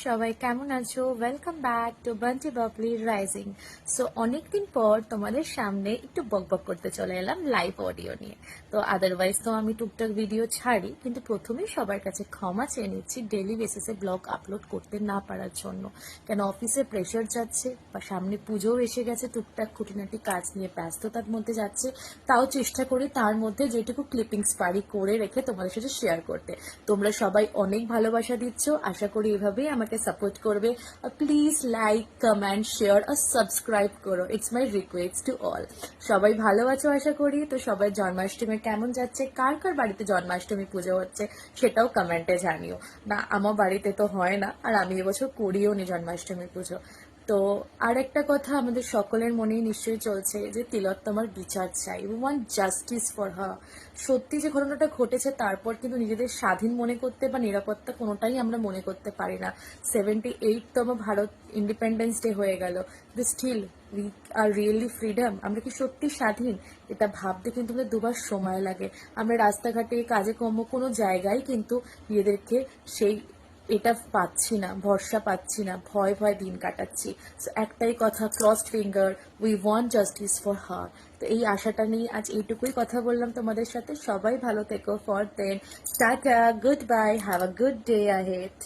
সবাই কেমন আছো? Welcome back to Bunty Babli rising. So অনেকদিন পর তোমাদের সামনে একটু বকবক করতে চলে এলাম লাইভ অডিও নিয়ে। তো আদারওয়াইজ তো আমি টুকটাক ভিডিও ছাড়ি, কিন্তু প্রথমেই সবার কাছে ক্ষমা চেয়ে নিচ্ছি ডেলি বেসিসে ব্লগ আপলোড করতে না পারার জন্য। কেন অফিসে প্রেশার যাচ্ছে, বা সামনে পুজোও এসে গেছে, টুকটাক খুঁটিনাটি কাজ নিয়ে ব্যস্ততার মধ্যে যাচ্ছে। তাও চেষ্টা করি তার মধ্যে যেটুকু ক্লিপিংস পারি করে রেখে তোমাদের সাথে শেয়ার করতে। তোমরা সবাই অনেক ভালোবাসা দিচ্ছ, আশা করি এভাবেই আমাকে সাপোর্ট করবে। প্লিজ লাইক, কমেন্ট, শেয়ার আর সাবস্ক্রাইব করো, it's my request to all. সবাই ভালো আছো আশা করি। তো সবাই জন্মাষ্টমী কেমন যাচ্ছে, কার কার বাড়িতে জন্মাষ্টমী পুজো হচ্ছে সেটাও কমেন্টে জানিও। না, আমার বাড়িতে তো হয় না, আর আমি এবছর করিও নি জন্মাষ্টমী পুজো। তো আর একটা কথা আমাদের সকলের মনেই নিশ্চয়ই চলছে যে তিলোত্তমার বিচার চাই, we want justice for her. সত্যি যে ঘটনাটা ঘটেছে তারপর কিন্তু নিজেদের স্বাধীন মনে করতে বা নিরাপত্তা কোনোটাই আমরা মনে করতে পারি না। 78তম ভারত ইন্ডিপেন্ডেন্স ডে হয়ে গেল, still we are really freedom? আমরা কি সত্যি স্বাধীন? এটা ভাবতে কিন্তু আমাদের দুবার সময় লাগে। আমরা রাস্তাঘাটে, কাজে কর্ম, কোনো জায়গায় কিন্তু নিজেদেরকে সেই এটা পাচ্ছি না, ভরসা পাচ্ছি না, ভয় ভয় দিন কাটাচ্ছি। So, একটাই কথা, crossed finger, we want justice for her. তো এই আশাটা নিয়ে আজ এইটুকুই কথা বললাম তোমাদের সাথে। সবাই ভালো থেকো। For then tata, good bye, have a good day ahead.